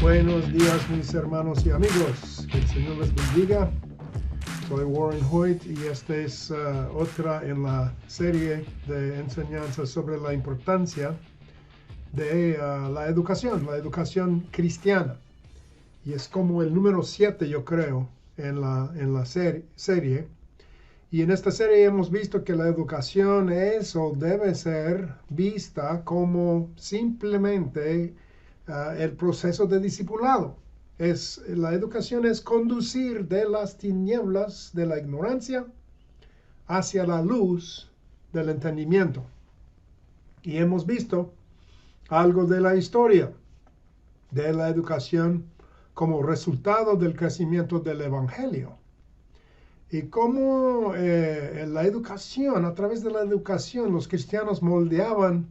Buenos días, mis hermanos y amigos. Que el Señor les bendiga. Soy Warren Hoyt y esta es otra en la serie de enseñanzas sobre la importancia de la educación cristiana. Y es como el número 7, yo creo, en la serie. Y en esta serie hemos visto que la educación es o debe ser vista como simplemente el proceso de discipulado. La educación es conducir de las tinieblas de la ignorancia hacia la luz del entendimiento. Y hemos visto algo de la historia de la educación como resultado del crecimiento del Evangelio. Y cómo la educación, a través de la educación, los cristianos moldeaban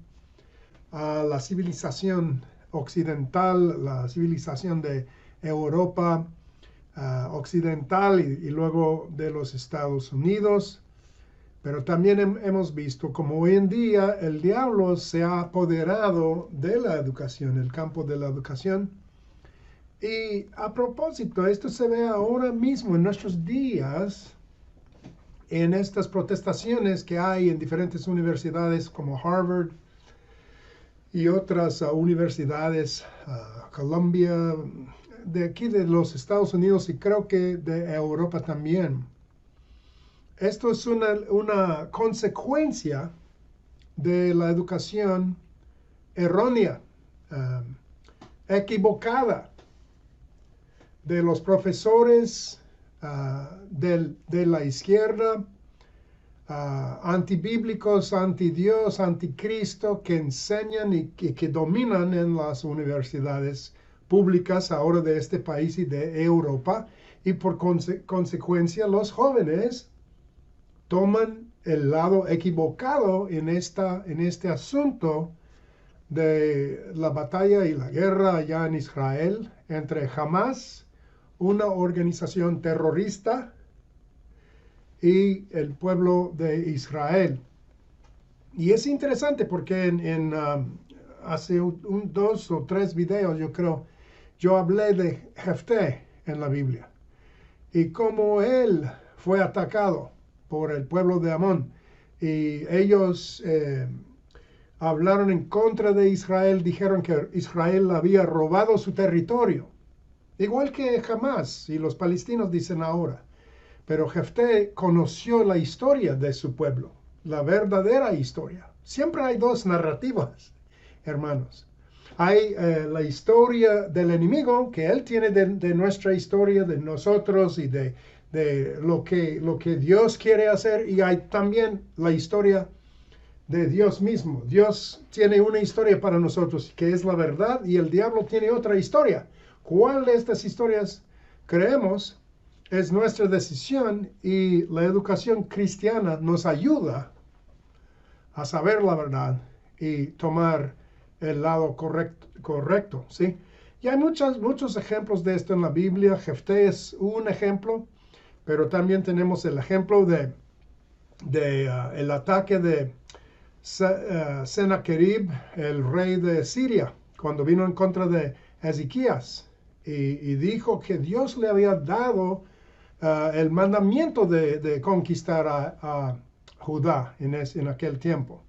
a la civilización occidental, la civilización de Europa occidental y luego de los Estados Unidos. Pero también hemos visto como hoy en día el diablo se ha apoderado de la educación, el campo de la educación. Y a propósito, esto se ve ahora mismo en nuestros días, en estas protestaciones que hay en diferentes universidades como Harvard y otras universidades, Columbia, de aquí de los Estados Unidos y creo que de Europa también. Esto es una consecuencia de la educación errónea, equivocada, de los profesores de la izquierda, antibíblicos, antidios, anticristo, que enseñan y que dominan en las universidades públicas ahora de este país y de Europa, y por consecuencia los jóvenes toman el lado equivocado en este asunto de la batalla y la guerra allá en Israel entre Hamas, una organización terrorista, y el pueblo de Israel. Y es interesante porque hace 2 o 3 videos, yo creo, yo hablé de Jefté en la Biblia y cómo él fue atacado por el pueblo de Amón. Y ellos hablaron en contra de Israel, dijeron que Israel había robado su territorio, igual que Hamas y los palestinos dicen ahora. Pero Jefté conoció la historia de su pueblo, la verdadera historia. Siempre hay 2 narrativas, hermanos. Hay la historia del enemigo, que él tiene de nuestra historia, de nosotros y de lo que Dios quiere hacer. Y hay también la historia de Dios mismo. Dios tiene una historia para nosotros, que es la verdad, y el diablo tiene otra historia. ¿Cuál de estas historias creemos? Es nuestra decisión, y la educación cristiana nos ayuda a saber la verdad y tomar el lado correcto, ¿sí? Y hay muchos ejemplos de esto en la Biblia. Jefté es un ejemplo, pero también tenemos el ejemplo de el ataque de Sennacherib, el rey de Siria, cuando vino en contra de Ezequías y dijo que Dios le había dado el mandamiento de conquistar a Judá en aquel tiempo.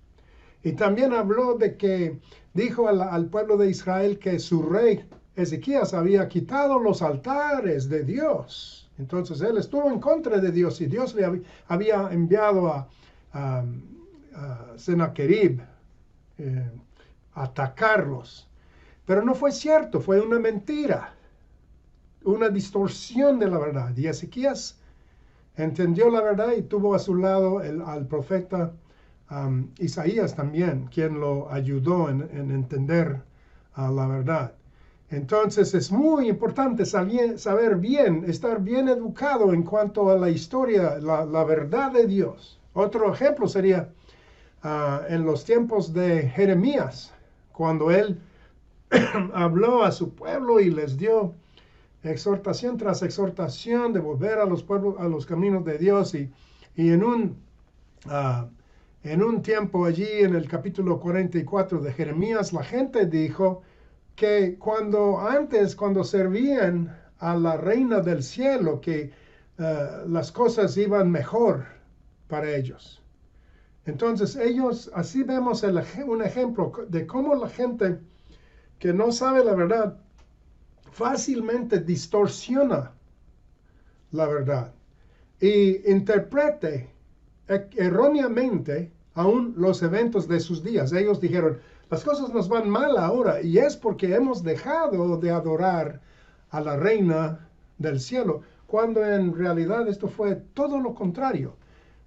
Y también habló de que dijo al pueblo de Israel que su rey Ezequías había quitado los altares de Dios. Entonces él estuvo en contra de Dios y Dios le había enviado a Sennacherib a atacarlos. Pero no fue cierto, fue una mentira, una distorsión de la verdad. Y Ezequías entendió la verdad y tuvo a su lado al profeta Isaías también, quien lo ayudó en entender la verdad. Entonces es muy importante saber bien, estar bien educado en cuanto a la historia, la verdad de Dios. Otro ejemplo sería en los tiempos de Jeremías, cuando él habló a su pueblo y les dio exhortación tras exhortación de volver a los caminos de Dios. Y en un tiempo allí en el capítulo 44 de Jeremías, la gente dijo, que cuando servían a la reina del cielo, que las cosas iban mejor para ellos. Entonces así vemos un ejemplo de cómo la gente que no sabe la verdad fácilmente distorsiona la verdad y interprete erróneamente aún los eventos de sus días. Ellos dijeron, las cosas nos van mal ahora y es porque hemos dejado de adorar a la reina del cielo, cuando en realidad esto fue todo lo contrario.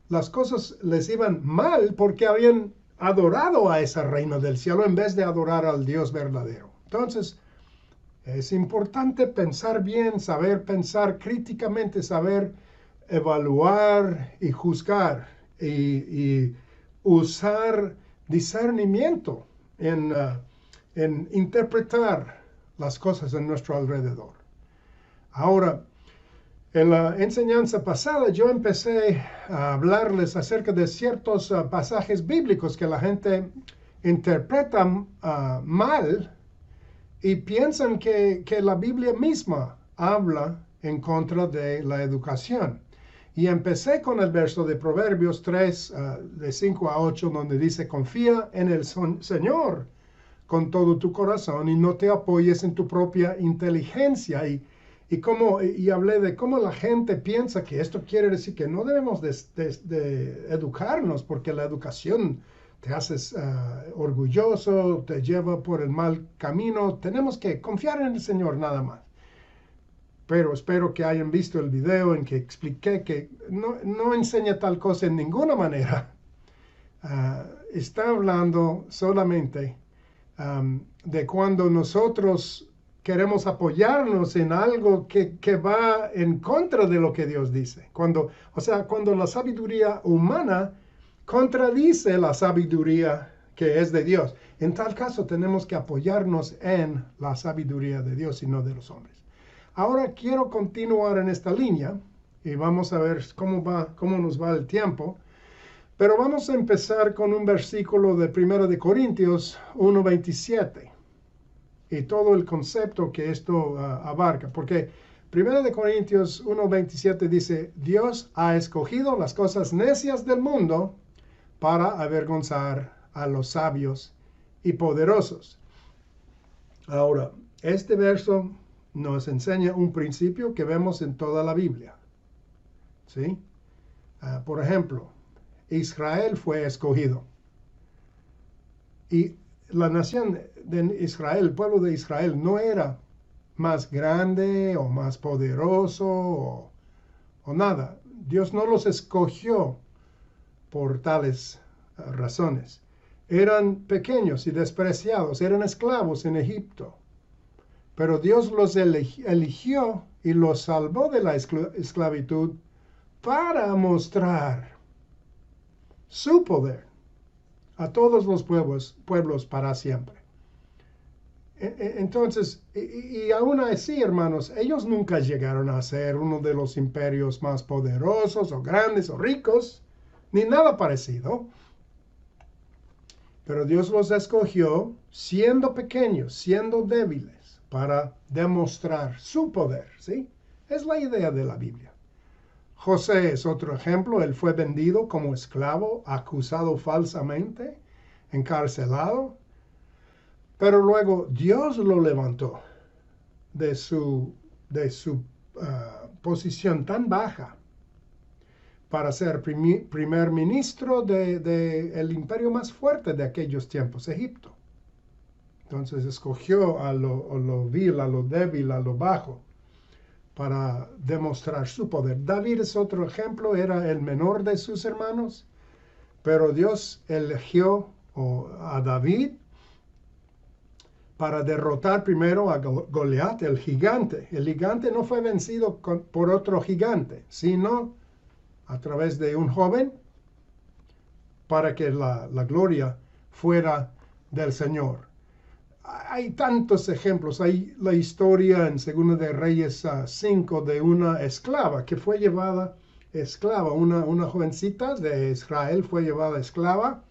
Las cosas les iban mal porque habían adorado a esa reina del cielo en vez de adorar al Dios verdadero. Entonces, es importante pensar bien, saber pensar críticamente, saber evaluar y juzgar y usar discernimiento en interpretar las cosas en nuestro alrededor. Ahora, en la enseñanza pasada yo empecé a hablarles acerca de ciertos pasajes bíblicos que la gente interpreta mal y piensan que la Biblia misma habla en contra de la educación. Y empecé con el verso de Proverbios 3, de 5 a 8, donde dice, confía en el Señor con todo tu corazón y no te apoyes en tu propia inteligencia. Y hablé de cómo la gente piensa que esto quiere decir que no debemos de educarnos, porque la educación te haces orgulloso, te lleva por el mal camino. Tenemos que confiar en el Señor nada más. Pero espero que hayan visto el video en que expliqué que no enseña tal cosa en ninguna manera. Está hablando solamente de cuando nosotros queremos apoyarnos en algo que va en contra de lo que Dios dice. Cuando la sabiduría humana contradice la sabiduría que es de Dios. En tal caso tenemos que apoyarnos en la sabiduría de Dios y no de los hombres. Ahora quiero continuar en esta línea y vamos a ver cómo nos va el tiempo. Pero vamos a empezar con un versículo de 1 de Corintios 1:27 y todo el concepto que esto abarca. Porque 1 de Corintios 1:27 dice, Dios ha escogido las cosas necias del mundo para avergonzar a los sabios y poderosos. Ahora, este verso nos enseña un principio que vemos en toda la Biblia. ¿Sí? Por ejemplo, Israel fue escogido. Y la nación de Israel, el pueblo de Israel, no era más grande o más poderoso o nada. Dios no los escogió por tales razones. Eran pequeños y despreciados, eran esclavos en Egipto. Pero Dios los eligió y los salvó de la esclavitud para mostrar su poder a todos los pueblos para siempre. Entonces, y aún así, hermanos, ellos nunca llegaron a ser uno de los imperios más poderosos o grandes o ricos, ni nada parecido. Pero Dios los escogió siendo pequeños, siendo débiles, para demostrar su poder, ¿sí? Es la idea de la Biblia. José es otro ejemplo. Él fue vendido como esclavo, acusado falsamente, encarcelado. Pero luego Dios lo levantó de su posición tan baja para ser primer ministro del imperio más fuerte de aquellos tiempos, Egipto. Entonces escogió a lo vil, a lo débil, a lo bajo, para demostrar su poder. David es otro ejemplo, era el menor de sus hermanos, pero Dios eligió a David para derrotar primero a Goliat, el gigante. El gigante no fue vencido por otro gigante, sino a través de un joven, para que la gloria fuera del Señor. Hay tantos ejemplos. Hay la historia en 2 de Reyes 5 de una esclava que fue llevada esclava. Una jovencita de Israel fue llevada esclava,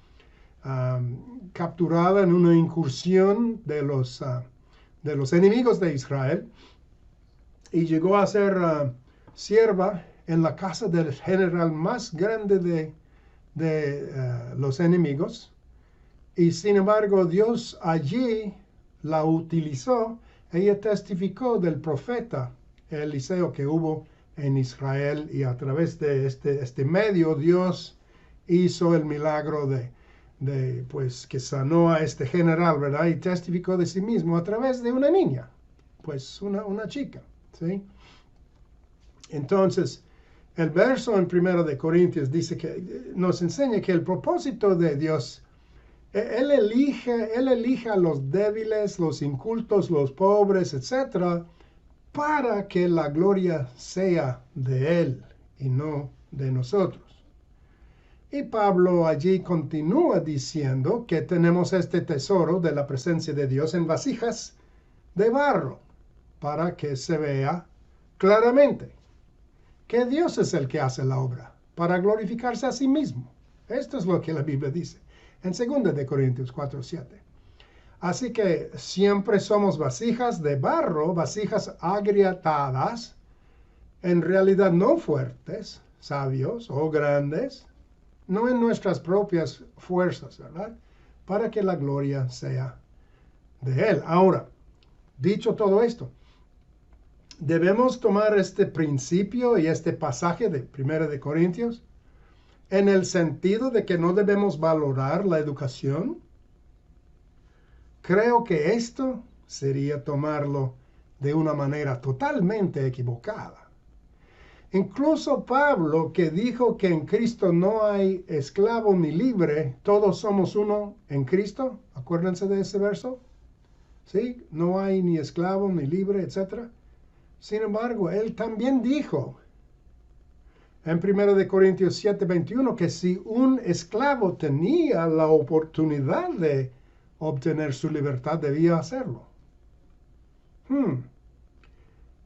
capturada en una incursión de los de los enemigos de Israel y llegó a ser sierva en la casa del general más grande de los enemigos. Y sin embargo, Dios allí la utilizó. Ella testificó del profeta Eliseo que hubo en Israel y a través de este medio Dios hizo el milagro pues que sanó a este general, ¿verdad? Y testificó de sí mismo a través de una niña, pues una chica, ¿sí? Entonces, el verso en 1 de Corintios dice que nos enseña que el propósito de Dios, Él elige a los débiles, los incultos, los pobres, etcétera, para que la gloria sea de Él y no de nosotros. Y Pablo allí continúa diciendo que tenemos este tesoro de la presencia de Dios en vasijas de barro, para que se vea claramente que Dios es el que hace la obra, para glorificarse a sí mismo. Esto es lo que la Biblia dice en 2 de Corintios 4:7. Así que siempre somos vasijas de barro, vasijas agrietadas, en realidad no fuertes, sabios o grandes, no en nuestras propias fuerzas, ¿verdad? Para que la gloria sea de Él. Ahora, dicho todo esto, debemos tomar este principio y este pasaje de 1 de Corintios en el sentido de que no debemos valorar la educación. Creo que esto sería tomarlo de una manera totalmente equivocada. Incluso Pablo, que dijo que en Cristo no hay esclavo ni libre, todos somos uno en Cristo. Acuérdense de ese verso. ¿Sí? No hay ni esclavo ni libre, etc. Sin embargo, él también dijo en 1 de Corintios 7:21 que si un esclavo tenía la oportunidad de obtener su libertad, debía hacerlo.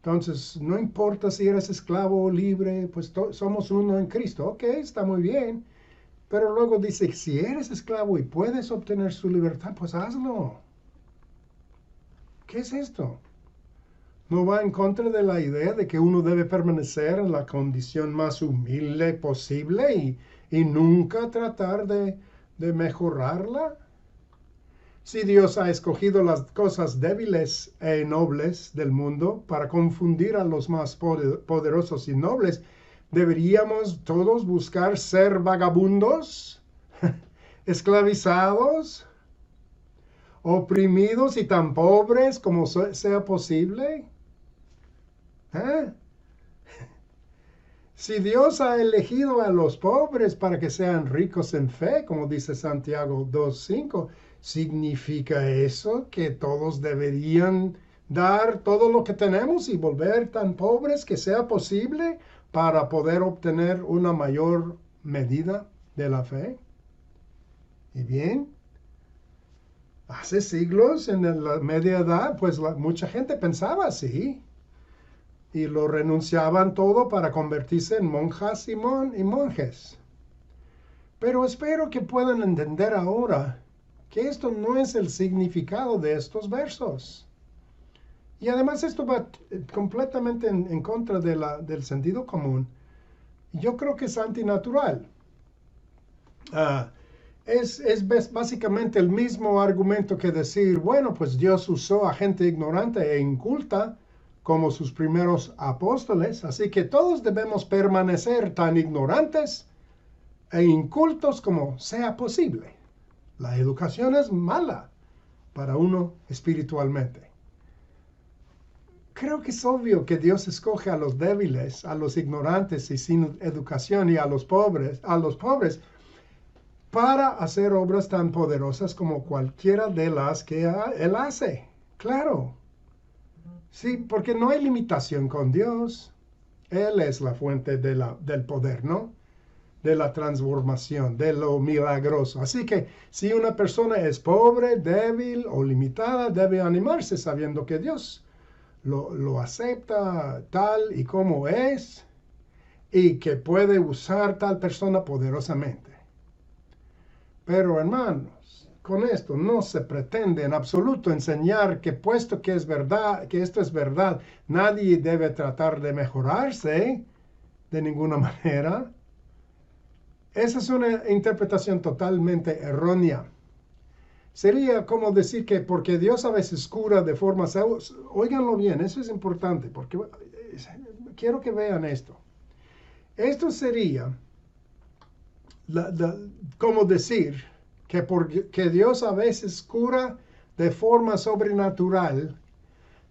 Entonces, no importa si eres esclavo o libre, pues somos uno en Cristo. Ok, está muy bien. Pero luego dice, si eres esclavo y puedes obtener su libertad, pues hazlo. ¿Qué es esto? ¿No va en contra de la idea de que uno debe permanecer en la condición más humilde posible y nunca tratar de mejorarla? Si Dios ha escogido las cosas débiles e nobles del mundo para confundir a los más poderosos y nobles, ¿deberíamos todos buscar ser vagabundos, esclavizados, oprimidos y tan pobres como sea posible? Si Dios ha elegido a los pobres para que sean ricos en fe, como dice Santiago 2:5, ¿significa eso que todos deberían dar todo lo que tenemos y volver tan pobres que sea posible para poder obtener una mayor medida de la fe? Y bien, hace siglos, en la media edad, pues mucha gente pensaba así. Y lo renunciaban todo para convertirse en monjas y monjes. Pero espero que puedan entender ahora que esto no es el significado de estos versos. Y además esto va completamente en contra del sentido común. Yo creo que es antinatural. Es básicamente el mismo argumento que decir, bueno, pues Dios usó a gente ignorante e inculta como sus primeros apóstoles, así que todos debemos permanecer tan ignorantes e incultos como sea posible. La educación es mala para uno espiritualmente. Creo que es obvio que Dios escoge a los débiles, a los ignorantes y sin educación y a los pobres para hacer obras tan poderosas como cualquiera de las que Él hace. Claro. Sí, porque no hay limitación con Dios. Él es la fuente del poder, ¿no? De la transformación, de lo milagroso. Así que si una persona es pobre, débil o limitada, debe animarse sabiendo que Dios lo acepta tal y como es y que puede usar tal persona poderosamente. Pero hermanos, con esto no se pretende en absoluto enseñar que puesto que es verdad, que esto es verdad, nadie debe tratar de mejorarse de ninguna manera. Esa es una interpretación totalmente errónea. Sería como decir que porque Dios a veces cura de formas... Óiganlo bien, eso es importante, porque quiero que vean esto. Esto sería como decir que porque Dios a veces cura de forma sobrenatural,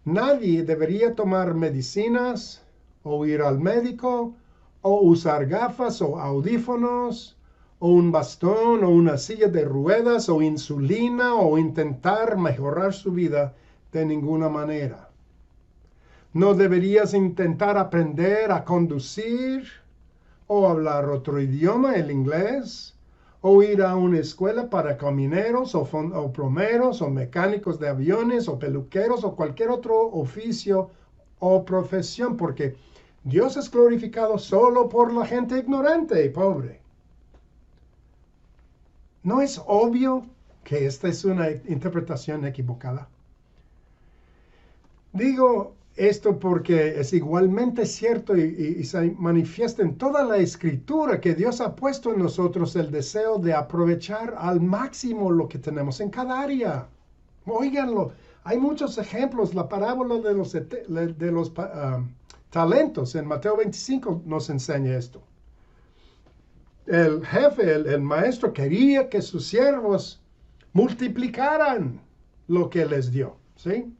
nadie debería tomar medicinas o ir al médico o usar gafas o audífonos o un bastón o una silla de ruedas o insulina o intentar mejorar su vida de ninguna manera. No deberías intentar aprender a conducir o hablar otro idioma, el inglés, o ir a una escuela para camineros o plomeros o mecánicos de aviones o peluqueros o cualquier otro oficio o profesión, porque Dios es glorificado solo por la gente ignorante y pobre. ¿No es obvio que esta es una interpretación equivocada? Digo esto porque es igualmente cierto y se manifiesta en toda la escritura que Dios ha puesto en nosotros el deseo de aprovechar al máximo lo que tenemos en cada área. Óiganlo, hay muchos ejemplos. La parábola de los talentos en Mateo 25 nos enseña esto. El jefe, el maestro, quería que sus siervos multiplicaran lo que les dio, ¿sí?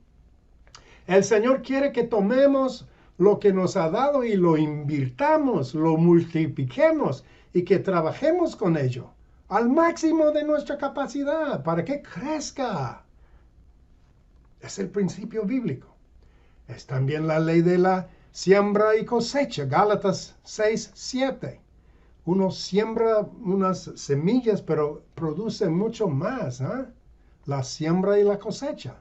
El Señor quiere que tomemos lo que nos ha dado y lo invirtamos, lo multipliquemos y que trabajemos con ello al máximo de nuestra capacidad para que crezca. Es el principio bíblico. Es también la ley de la siembra y cosecha, Gálatas 6:7. Uno siembra unas semillas, pero produce mucho más, ¿eh? La siembra y la cosecha.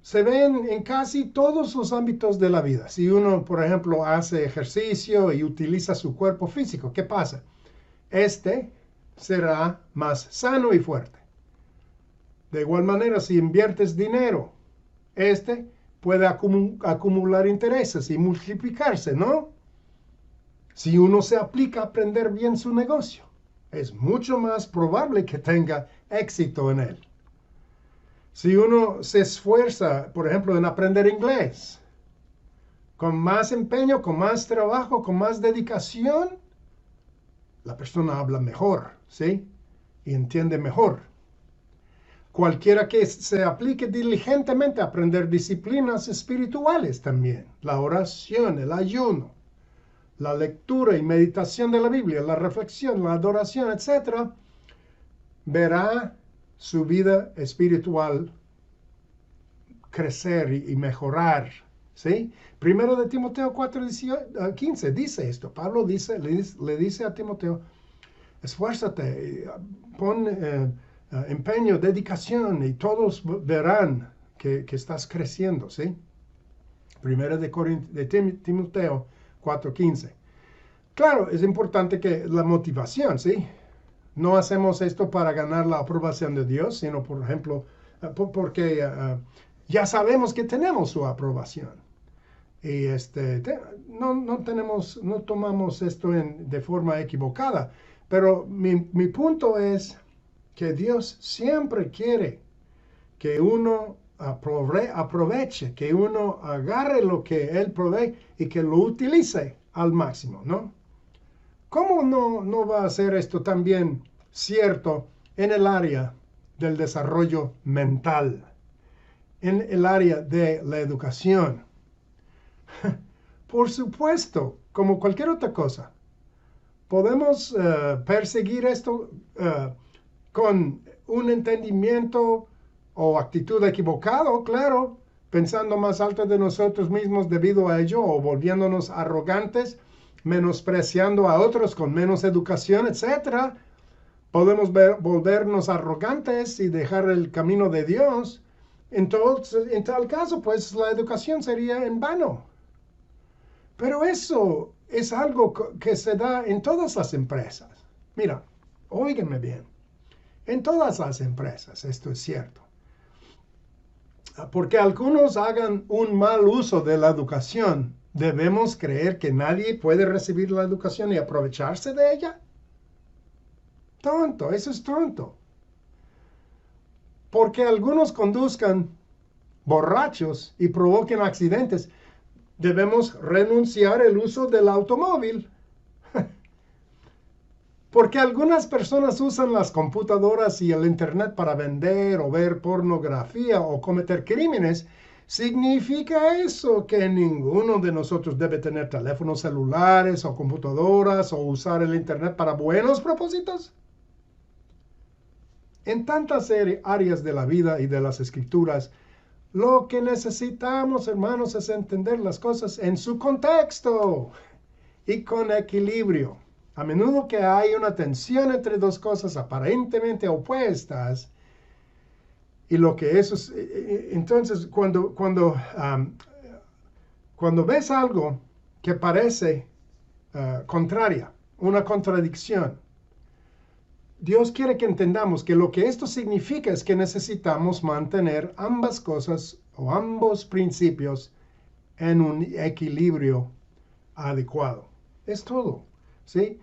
Se ven en casi todos los ámbitos de la vida. Si uno, por ejemplo, hace ejercicio y utiliza su cuerpo físico, ¿qué pasa? Este será más sano y fuerte. De igual manera, si inviertes dinero, este puede acumular intereses y multiplicarse, ¿no? Si uno se aplica a aprender bien su negocio, es mucho más probable que tenga éxito en él. Si uno se esfuerza, por ejemplo, en aprender inglés, con más empeño, con más trabajo, con más dedicación, la persona habla mejor, ¿sí? Y entiende mejor. Cualquiera que se aplique diligentemente a aprender disciplinas espirituales también, la oración, el ayuno, la lectura y meditación de la Biblia, la reflexión, la adoración, etc., verá su vida espiritual crecer y mejorar, ¿sí? Primero de Timoteo 4:15 dice esto. Pablo le dice a Timoteo, esfuérzate, pon empeño, dedicación y todos verán que estás creciendo, ¿sí? Primero de Timoteo 4:15. Claro, es importante que la motivación, ¿sí? No hacemos esto para ganar la aprobación de Dios, sino, por ejemplo, porque ya sabemos que tenemos su aprobación. Y no tomamos esto de forma equivocada. Pero mi punto es que Dios siempre quiere que uno aproveche, que uno agarre lo que Él provee y que lo utilice al máximo, ¿no? ¿Cómo no va a ser esto también cierto en el área del desarrollo mental, en el área de la educación? Por supuesto, como cualquier otra cosa, podemos perseguir esto con un entendimiento o actitud equivocado, claro, pensando más alto de nosotros mismos debido a ello, o volviéndonos arrogantes, menospreciando a otros con menos educación, etc. Podemos volvernos arrogantes y dejar el camino de Dios. Entonces, en tal caso, pues la educación sería en vano. Pero eso es algo que se da en todas las empresas. Mira, óiganme bien. En todas las empresas, esto es cierto. Porque algunos hagan un mal uso de la educación, ¿debemos creer que nadie puede recibir la educación y aprovecharse de ella? Tonto, eso es tonto. Porque algunos conduzcan borrachos y provoquen accidentes, debemos renunciar al uso del automóvil. Porque algunas personas usan las computadoras y el internet para vender o ver pornografía o cometer crímenes. ¿Significa eso que ninguno de nosotros debe tener teléfonos celulares o computadoras o usar el internet para buenos propósitos? En tantas áreas de la vida y de las escrituras, lo que necesitamos, hermanos, es entender las cosas en su contexto y con equilibrio. A menudo que hay una tensión entre dos cosas aparentemente opuestas, y lo que eso es, entonces cuando ves algo que parece contraria, una contradicción, Dios quiere que entendamos que lo que esto significa es que necesitamos mantener ambas cosas o ambos principios en un equilibrio adecuado. Es todo, ¿sí?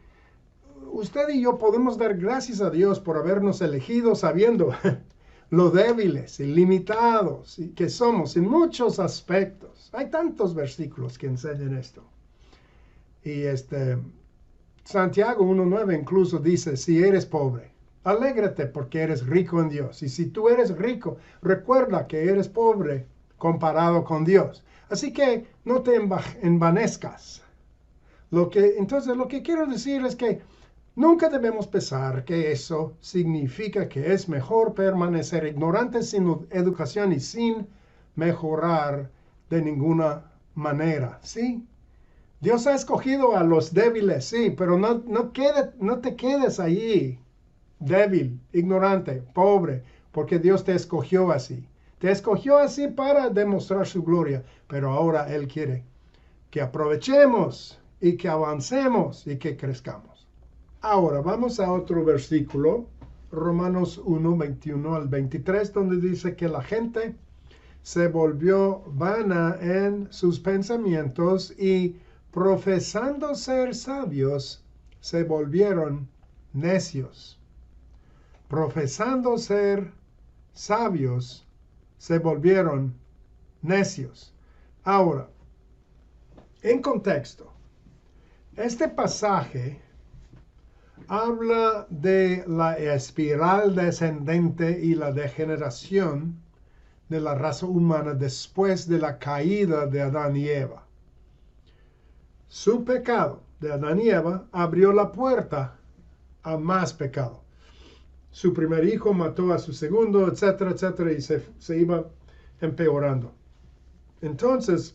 Usted y yo podemos dar gracias a Dios por habernos elegido sabiendo lo débiles y limitados que somos en muchos aspectos. Hay tantos versículos que enseñan esto. Y Santiago 1:9 incluso dice, si eres pobre, alégrate porque eres rico en Dios. Y si tú eres rico, recuerda que eres pobre comparado con Dios. Así que no te envanezcas. Entonces lo que quiero decir es que nunca debemos pensar que eso significa que es mejor permanecer ignorantes sin educación y sin mejorar de ninguna manera, ¿sí? Dios ha escogido a los débiles, sí, pero no te quedes allí, débil, ignorante, pobre, porque Dios te escogió así. Te escogió así para demostrar su gloria, pero ahora Él quiere que aprovechemos y que avancemos y que crezcamos. Ahora vamos a otro versículo, Romanos 1:21 al 23, donde dice que la gente se volvió vana en sus pensamientos y profesando ser sabios, se volvieron necios. Profesando ser sabios, se volvieron necios. Ahora, en contexto, este pasaje habla de la espiral descendente y la degeneración de la raza humana después de la caída de Adán y Eva. Su pecado de Adán y Eva abrió la puerta a más pecado. Su primer hijo mató a su segundo, etcétera, etcétera, y se iba empeorando. Entonces,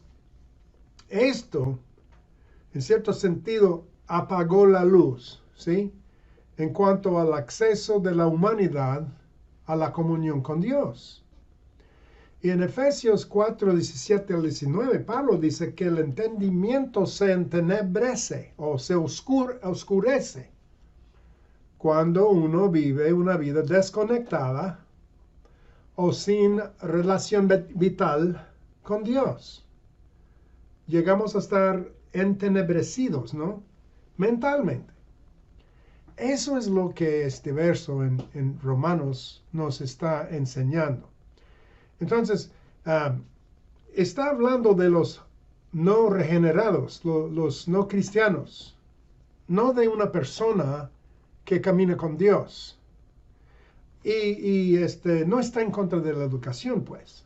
esto, en cierto sentido, apagó la luz, ¿sí? En cuanto al acceso de la humanidad a la comunión con Dios. Y en Efesios 4:17 al 19, Pablo dice que el entendimiento se entenebrece o se oscurece cuando uno vive una vida desconectada o sin relación vital con Dios. Llegamos a estar entenebrecidos, ¿no? Mentalmente. Eso es lo que este verso en Romanos nos está enseñando. Entonces, está hablando de los no regenerados, los no cristianos, no de una persona que camina con Dios. Y no está en contra de la educación, pues.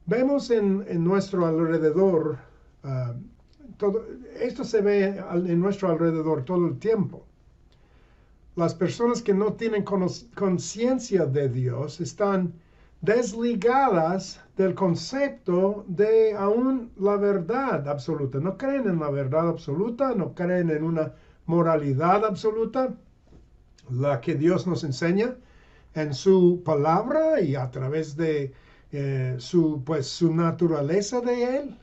Vemos en nuestro alrededor, esto se ve en nuestro alrededor todo el tiempo. Las personas que no tienen conciencia de Dios están desligadas del concepto de aún la verdad absoluta. No creen en la verdad absoluta, no creen en una moralidad absoluta, la que Dios nos enseña en su palabra y a través de su naturaleza de Él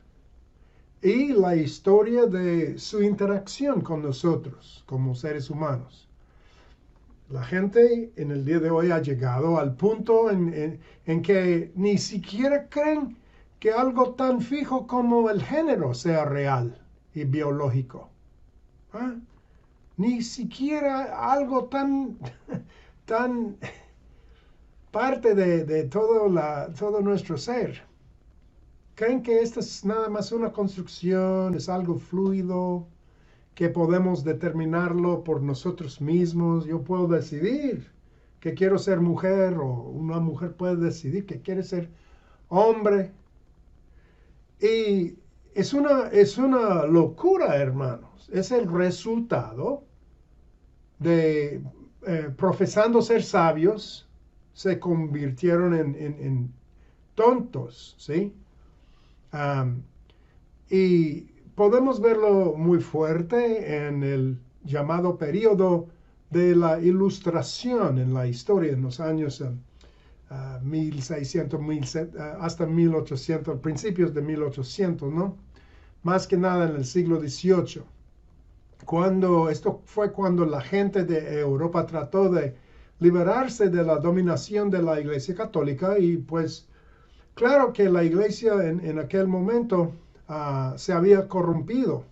y la historia de su interacción con nosotros como seres humanos. La gente en el día de hoy ha llegado al punto en que ni siquiera creen que algo tan fijo como el género sea real y biológico. ¿Ah? Ni siquiera algo tan, tan parte de todo nuestro ser. Creen que esto es nada más una construcción, es algo fluido, que podemos determinarlo por nosotros mismos. Yo puedo decidir que quiero ser mujer o una mujer puede decidir que quiere ser hombre. Y es una locura, hermanos. Es el resultado de profesando ser sabios, se convirtieron en tontos, ¿sí? Um, y podemos verlo muy fuerte en el llamado periodo de la Ilustración en la historia, en los años 1600, hasta 1800, principios de 1800, ¿no? Más que nada en el siglo XVIII. Esto fue cuando la gente de Europa trató de liberarse de la dominación de la Iglesia Católica y pues claro que la Iglesia en aquel momento se había corrompido,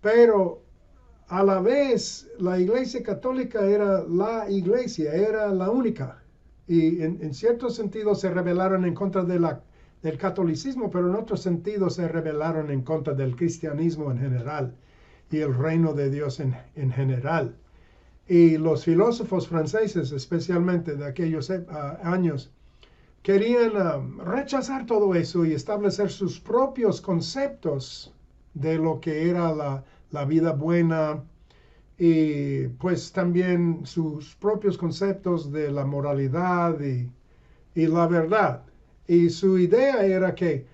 pero a la vez la Iglesia Católica era la Iglesia, era la única. Y en cierto sentido se rebelaron en contra del catolicismo, pero en otro sentido se rebelaron en contra del cristianismo en general y el reino de Dios en general. Y los filósofos franceses, especialmente de aquellos años, querían rechazar todo eso y establecer sus propios conceptos de lo que era la vida buena y pues también sus propios conceptos de la moralidad y la verdad. Y su idea era que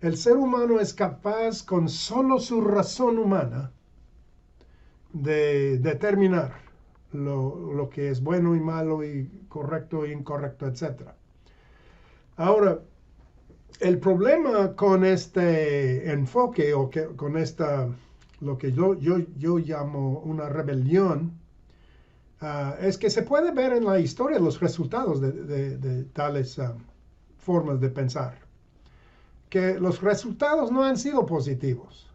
el ser humano es capaz con solo su razón humana de determinar lo que es bueno y malo y correcto e incorrecto, etc. Ahora, el problema con este enfoque o con lo que yo llamo una rebelión, es que se puede ver en la historia los resultados de tales formas de pensar. Que los resultados no han sido positivos.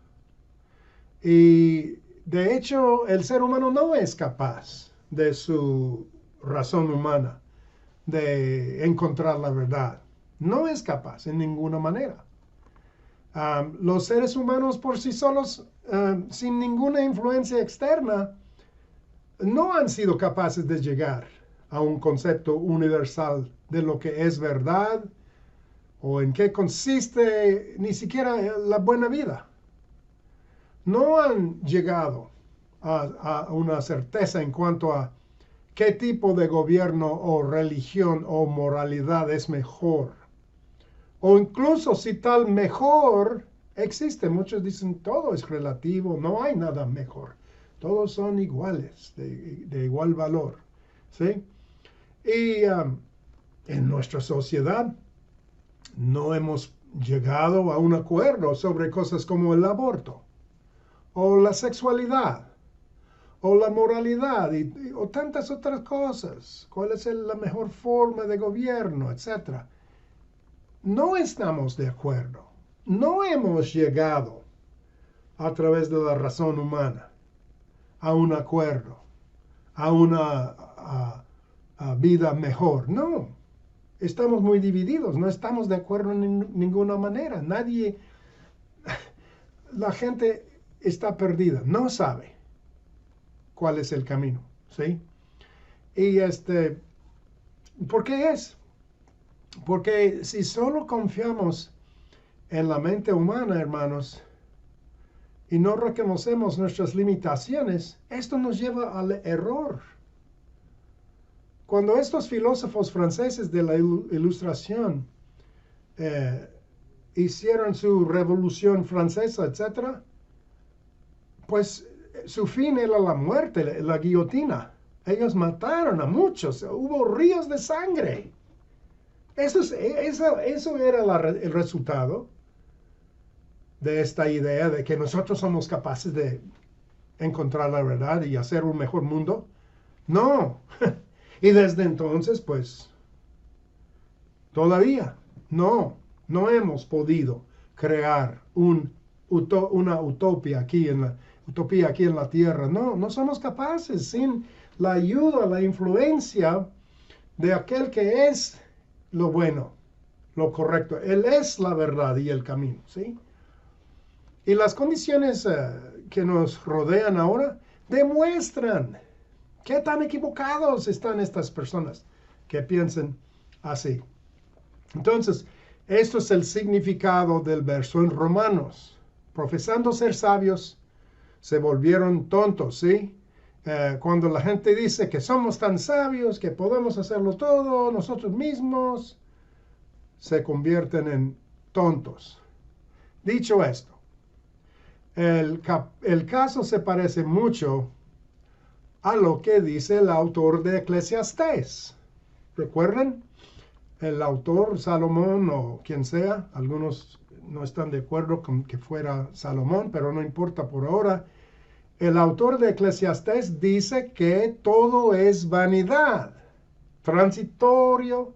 Y de hecho, el ser humano no es capaz de su razón humana de encontrar la verdad. No es capaz en ninguna manera. Los seres humanos por sí solos, sin ninguna influencia externa, no han sido capaces de llegar a un concepto universal de lo que es verdad o en qué consiste ni siquiera la buena vida. No han llegado a una certeza en cuanto a qué tipo de gobierno o religión o moralidad es mejor. O incluso si tal mejor existe. Muchos dicen todo es relativo, no hay nada mejor. Todos son iguales, de igual valor. ¿Sí? Y en nuestra sociedad no hemos llegado a un acuerdo sobre cosas como el aborto, o la sexualidad, o la moralidad, o tantas otras cosas. ¿Cuál es la mejor forma de gobierno, etcétera? No estamos de acuerdo. No hemos llegado a través de la razón humana a un acuerdo, a una vida mejor. No, estamos muy divididos, no estamos de acuerdo en ninguna manera. La gente está perdida, no sabe cuál es el camino, ¿sí? Y ¿por qué es? Porque si solo confiamos en la mente humana, hermanos, y no reconocemos nuestras limitaciones, esto nos lleva al error. Cuando estos filósofos franceses de la Ilustración hicieron su revolución francesa, etc., pues su fin era la muerte, la guillotina. Ellos mataron a muchos, hubo ríos de sangre. Eso era el resultado de esta idea de que nosotros somos capaces de encontrar la verdad y hacer un mejor mundo. No. Y desde entonces, pues, todavía no hemos podido crear una utopía aquí en la tierra. No somos capaces sin la ayuda, la influencia de aquel que es lo bueno, lo correcto. Él es la verdad y el camino, ¿sí? Y las condiciones que nos rodean ahora demuestran qué tan equivocados están estas personas que piensan así. Entonces, esto es el significado del verso en Romanos. Profesando ser sabios, se volvieron tontos, ¿sí? Cuando la gente dice que somos tan sabios, que podemos hacerlo todo nosotros mismos, se convierten en tontos. Dicho esto, el caso se parece mucho a lo que dice el autor de Eclesiastés. ¿Recuerdan? El autor, Salomón o quien sea, algunos no están de acuerdo con que fuera Salomón, pero no importa por ahora. El autor de Eclesiastés dice que todo es vanidad, transitorio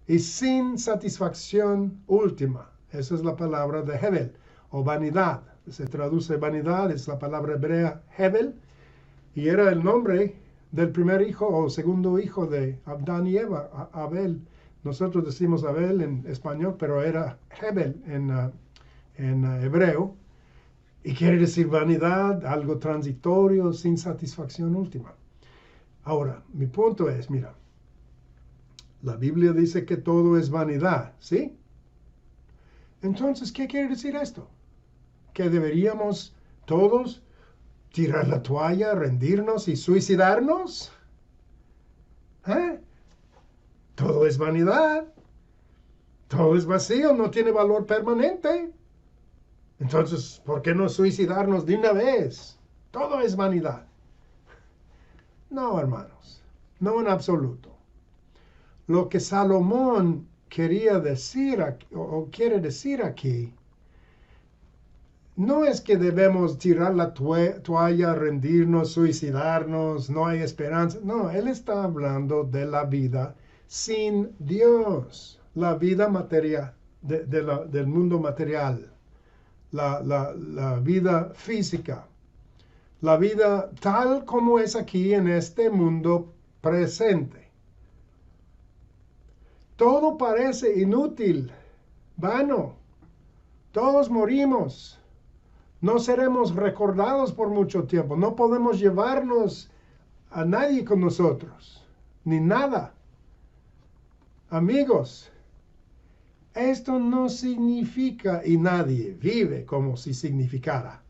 y sin satisfacción última. Esa es la palabra de Hebel, o vanidad. Se traduce vanidad, es la palabra hebrea Hebel, y era el nombre del primer hijo o segundo hijo de Adán y Eva, Abel. Nosotros decimos Abel en español, pero era Hebel en hebreo. Y quiere decir vanidad, algo transitorio, sin satisfacción última. Ahora, mi punto es, mira, la Biblia dice que todo es vanidad, ¿sí? Entonces, ¿qué quiere decir esto? ¿Que deberíamos todos tirar la toalla, rendirnos y suicidarnos? ¿Eh? Todo es vanidad. Todo es vacío, no tiene valor permanente. Entonces, ¿por qué no suicidarnos de una vez? Todo es vanidad. No, hermanos, no en absoluto. Lo que Salomón quería decir o quiere decir aquí no es que debemos tirar la toalla, rendirnos, suicidarnos, no hay esperanza. No, él está hablando de la vida sin Dios, la vida material, del mundo material, la vida física, la vida tal como es aquí en este mundo presente. Todo parece inútil, vano, todos morimos. No seremos recordados por mucho tiempo. No podemos llevarnos a nadie con nosotros, ni nada. Amigos, esto no significa, y nadie vive como si significara.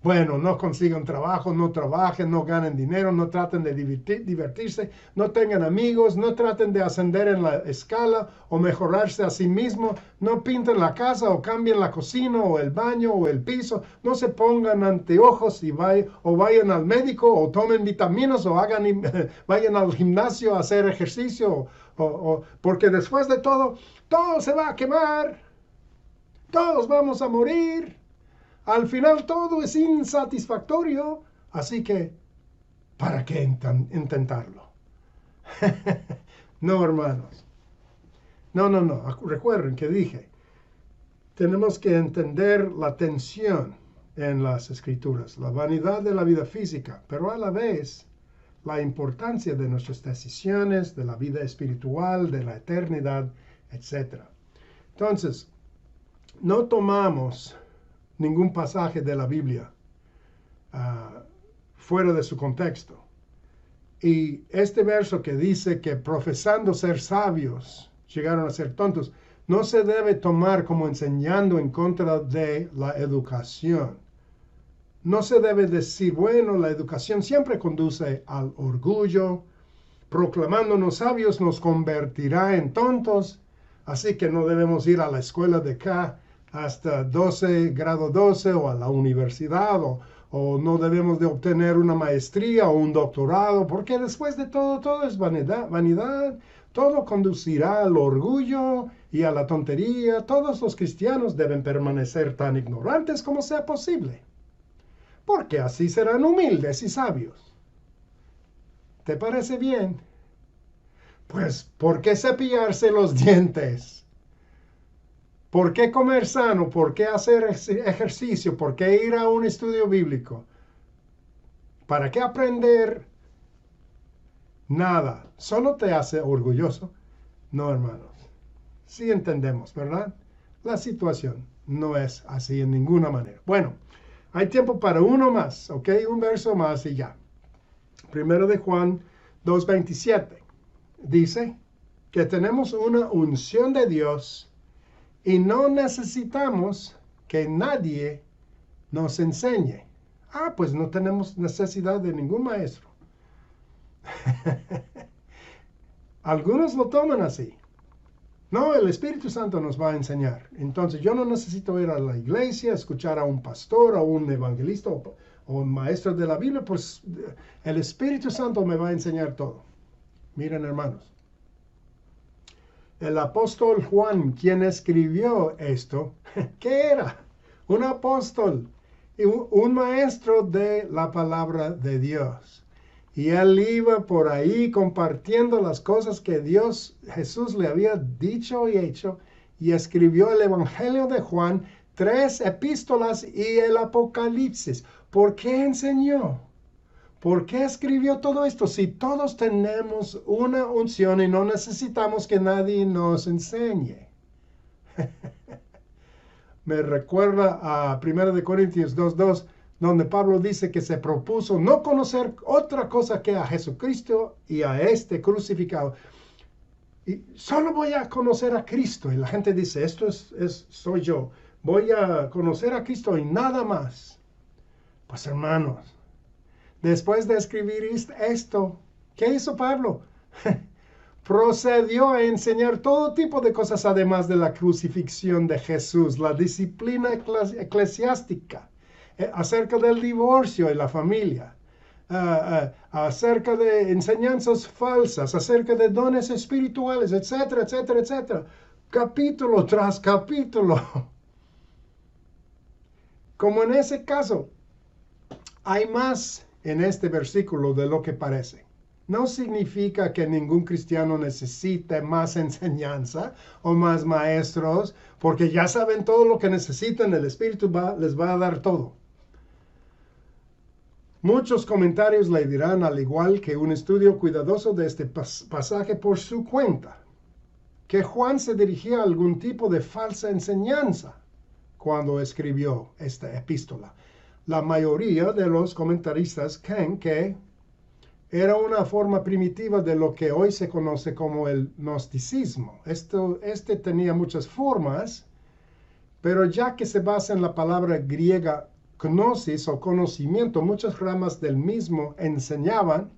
Bueno, no consigan trabajo, no trabajen, no ganen dinero, no traten de divertirse, no tengan amigos, no traten de ascender en la escala o mejorarse a sí mismos, no pinten la casa o cambien la cocina o el baño o el piso, no se pongan anteojos y vayan al médico o tomen vitaminas o vayan al gimnasio a hacer ejercicio, porque después de todo se va a quemar, todos vamos a morir. Al final todo es insatisfactorio, así que, ¿para qué intentarlo? No, hermanos. No. Recuerden que dije, tenemos que entender la tensión en las escrituras, la vanidad de la vida física, pero a la vez la importancia de nuestras decisiones, de la vida espiritual, de la eternidad, etc. Entonces, no tomamos ningún pasaje de la Biblia fuera de su contexto. Y este verso que dice que profesando ser sabios llegaron a ser tontos, no se debe tomar como enseñando en contra de la educación. No se debe decir, bueno, la educación siempre conduce al orgullo, proclamándonos sabios nos convertirá en tontos, así que no debemos ir a la escuela de acá hasta grado 12 o a la universidad o no debemos de obtener una maestría o un doctorado, porque después de todo es vanidad, todo conducirá al orgullo y a la tontería. Todos los cristianos deben permanecer tan ignorantes como sea posible, porque así serán humildes y sabios. ¿Te parece bien? Pues, ¿por qué cepillarse los dientes? ¿Por qué comer sano? ¿Por qué hacer ejercicio? ¿Por qué ir a un estudio bíblico? ¿Para qué aprender? Nada. Solo te hace orgulloso. No, hermanos. Sí entendemos, ¿verdad? La situación no es así en ninguna manera. Bueno, hay tiempo para uno más, ¿ok? Un verso más y ya. Primero de Juan 2:27. Dice que tenemos una unción de Dios y no necesitamos que nadie nos enseñe. Ah, pues no tenemos necesidad de ningún maestro. Algunos lo toman así. No, el Espíritu Santo nos va a enseñar. Entonces yo no necesito ir a la iglesia, escuchar a un pastor, a un evangelista o un maestro de la Biblia, pues el Espíritu Santo me va a enseñar todo. Miren, hermanos. El apóstol Juan, quien escribió esto, ¿qué era? Un apóstol y un maestro de la palabra de Dios. Y él iba por ahí compartiendo las cosas que Jesús le había dicho y hecho, y escribió el Evangelio de Juan, 3 epístolas y el Apocalipsis. ¿Por qué enseñó? ¿Por qué escribió todo esto? Si todos tenemos una unción y no necesitamos que nadie nos enseñe. Me recuerda a 1 Corintios 2:2, donde Pablo dice que se propuso no conocer otra cosa que a Jesucristo y a este crucificado. Y solo voy a conocer a Cristo. Y la gente dice, esto soy yo. Voy a conocer a Cristo y nada más. Pues hermanos, después de escribir esto, ¿qué hizo Pablo? Procedió a enseñar todo tipo de cosas además de la crucifixión de Jesús, la disciplina eclesiástica, acerca del divorcio y la familia, acerca de enseñanzas falsas, acerca de dones espirituales, etcétera, etcétera, etcétera. Capítulo tras capítulo. Como en ese caso, hay más en este versículo de lo que parece. No significa que ningún cristiano necesite más enseñanza o más maestros, porque ya saben todo lo que necesitan, el Espíritu les va a dar todo. Muchos comentarios le dirán, al igual que un estudio cuidadoso de este pasaje por su cuenta, que Juan se dirigía a algún tipo de falsa enseñanza cuando escribió esta epístola. La mayoría de los comentaristas creen que era una forma primitiva de lo que hoy se conoce como el gnosticismo. Este tenía muchas formas, pero ya que se basa en la palabra griega gnosis o conocimiento, muchas ramas del mismo enseñaban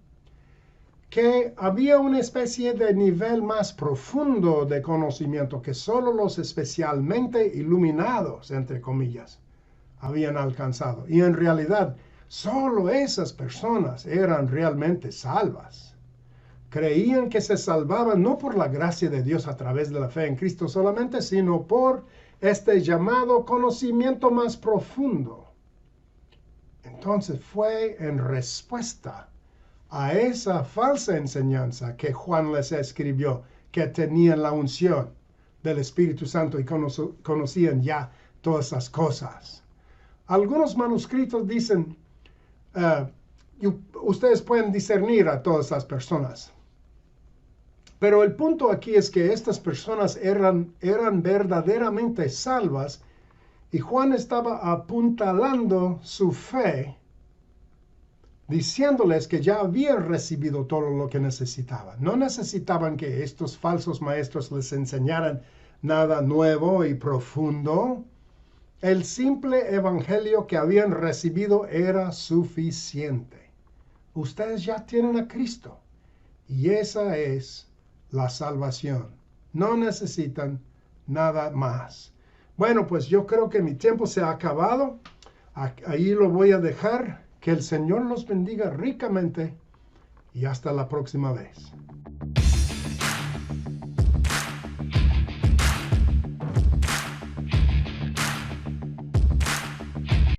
que había una especie de nivel más profundo de conocimiento que solo los especialmente iluminados, entre comillas, habían alcanzado. Y en realidad, solo esas personas eran realmente salvas. Creían que se salvaban no por la gracia de Dios a través de la fe en Cristo solamente, sino por este llamado conocimiento más profundo. Entonces fue en respuesta a esa falsa enseñanza que Juan les escribió, que tenían la unción del Espíritu Santo y conocían ya todas esas cosas. Algunos manuscritos dicen, ustedes pueden discernir a todas las personas. Pero el punto aquí es que estas personas eran verdaderamente salvas y Juan estaba apuntalando su fe, diciéndoles que ya habían recibido todo lo que necesitaban. No necesitaban que estos falsos maestros les enseñaran nada nuevo y profundo. El simple evangelio que habían recibido era suficiente. Ustedes ya tienen a Cristo y esa es la salvación. No necesitan nada más. Bueno, pues yo creo que mi tiempo se ha acabado. Ahí lo voy a dejar. Que el Señor los bendiga ricamente y hasta la próxima vez.